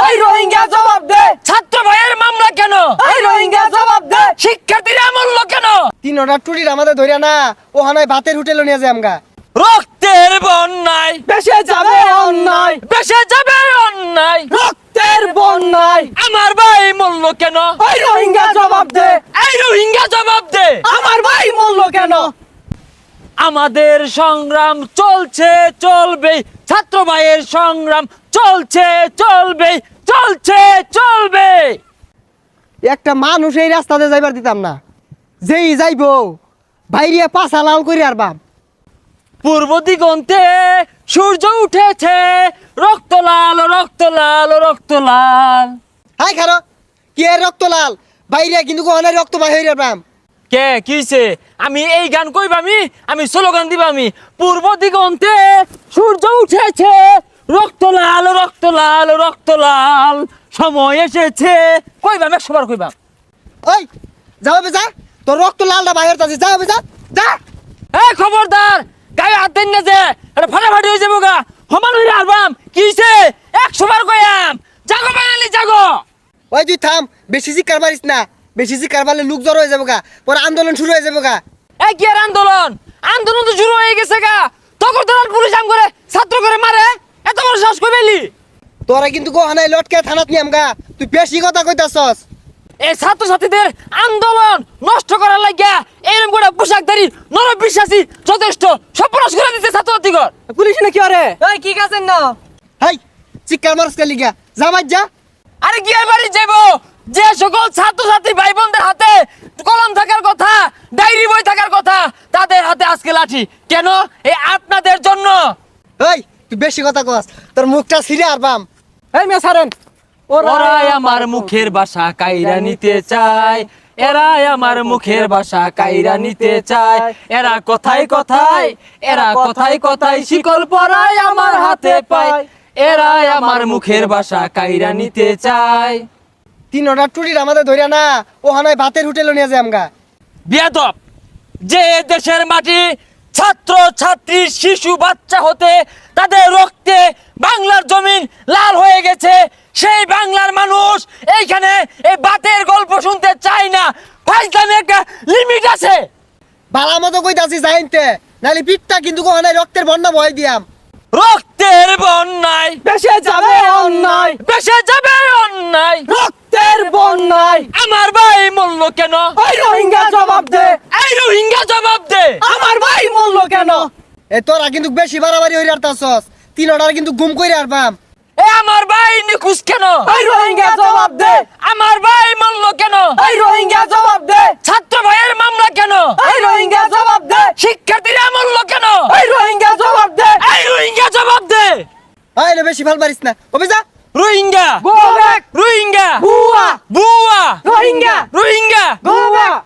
এই রোহিঙ্গা জবাব দে। ছাত্র ভাইয়ের মামলা কেন? এই রোহিঙ্গা জবাব দে। শিক্ষার্থীরা মূল্য কেন? 3টা টুরির আমাদের ধরিয়া না ওখানে ভাতের হোটেলে নিয়ে যায় আমগা। রক্তের বন্যায় বেশে যাবে অন্যায়, বেসে যাবে অন্যায়। রক্তের বন্যায় আমার ভাই মূল্য কেন? এই রোহিঙ্গা জবাব দে। এই রোহিঙ্গা জবাব দে। আমার ভাই মূল্য কেন? আমাদের সংগ্রাম চলছে চলবে, ছাত্র ভাইয়ের সংগ্রাম চলছে চলবে, চলছে চলবে। একটা মানুষ এই রাস্তাতে যাইবার দিতাম না, যেই যাইবো বাইরে পাছা লাল করি আর বাপ। পূর্ব দিগন্তে সূর্য উঠেছে, রক্ত লাল রক্ত লাল রক্ত লাল। হাই খারো কি এর রক্ত লাল বাইরে কিন্তু ওখানে রক্ত বাহির হইরা বাম। কে কিছে? আমি এই গান কইবামি, আমি স্লোগান দিবামি। পূর্ব দিগন্তে সূর্য উঠেছে, রক্ত লাল রক্ত লাল রক্ত লাল। সময় এসেছে কইবাম, 100 বার কইবাম। ওই যাও বেজা, তোর রক্ত লালটা বাহির আছে, যাও বেজা যা। এই খবরদার, গায়ে হাত দেন না যে, এটা ফাটাফাটি হয়ে যাবো গা। সমান হইরা আলবাম কিছে? 100 বার কইয়াম। জাগো বাঙালি জাগো। ওই তুই থাম, বেশি চিৎকার মারিস না, বেশি চিৎকার মারলে লোক জড়ো হয়ে যাবো গা, পরে আন্দোলন শুরু হয়ে যাবো গা। এই কি আর আন্দোলন? আন্দোলন তো শুরু হয়ে গেছে গা। তখন তো পুলিশ আম করে ছাত্র করে মারে, এত বড় সাহস কই পেলি? তোরা কিন্তু ওখানে লটকে থানাত নিয়াম গা, তুই বেশি কথা কইতাছস। এই ছাত্র ছাত্রীদের আন্দোলন নষ্ট করার লাগিয়া এরকম করে পোশাকধারী নরবিশ্বাসী যথেষ্ট সর্বনাশ করে দিতে ছাত্রছাত্রীগণ। পুলিশ না কি আরে? এই কি কাছেন না? হাই চিৎকার মারস কে লিগা, যা বাজ যা। আরে কি আর বাড়ি যাবো? যে সকল ছাত্রছাত্রী ভাই বোনদের হাতে কলম থাকার কথা, ডায়েরি বই থাকার কথা, তাদের হাতে আজকে লাঠি কেন? এই আপনাদের জন্য। এই তুই বেশি কথা কস, তোর মুখটা ছিঁড়ে আর বাম। এই মেয়ে ছাড়েন। ওরাই আমার মুখের ভাষা কাইরা নিতে চায়, এরাই আমার মুখের ভাষা কাইরা নিতে চায়। এরা কথায় কথায়, এরা কথায় কথায় শিকল পরায় আমার হাতে পায়। এরাই আমার মুখের ভাষা কাইরা নিতে চায়। 3টা টুরির আমাদের ধরিয়া না ওখানে ভাতের হোটেলে নিয়ে যায় আমগা। বেয়াদব, যে দেশের মাটি ছাত্র ছাত্রী শিশু বাচ্চা হতে তাদের রক্তে বাংলার জমিন লাল হয়ে গেছে, সেই বাংলার মানুষ এইখানে এই বাতের গল্প শুনতে চায় না। ফাইজলামে একটা লিমিট আছে। বালা মতো কইতাছি যাইনতে, নালি পিঠটা কিন্তু ওখানে রক্তের বন্যা বয় দিয়াম। রক্তের বন্যায় বেশে যাবে অন্যায়, বেসে যাবে অন্যায়। রক্তের বন্যায় আমার ভাই মূল্য কেন? এই রোহিঙ্গা জবাব দে। এই রোহিঙ্গা জবাব দে। আমার ভাই মূল্য কেন? এ তোরা কিন্তু বেশি বাড়াবাড়ি হইরা আরতাছস, 3টার কিন্তু গুম কইরা আর বাম। এ আমার ভাই নিখুঁজ কেন? এই রোহিঙ্গা জবাব দে। আমার ভাই মূল্য কেন? এই রোহিঙ্গা জবাব দে। ছাত্র ভাইয়ের মামলা কেন? এই রোহিঙ্গা জবাব দে। শিক্ষার্থীরা মূল্য কেন? এই রোহিঙ্গা জবাব দে। এই রোহিঙ্গা জবাব দে। আইলে বেশি ভাল পারিস না, ও বেজা। Rohingya Go back. রোহিঙ্গা বুয়া বুয়া রোহিঙ্গা রোহিঙ্গা Go back.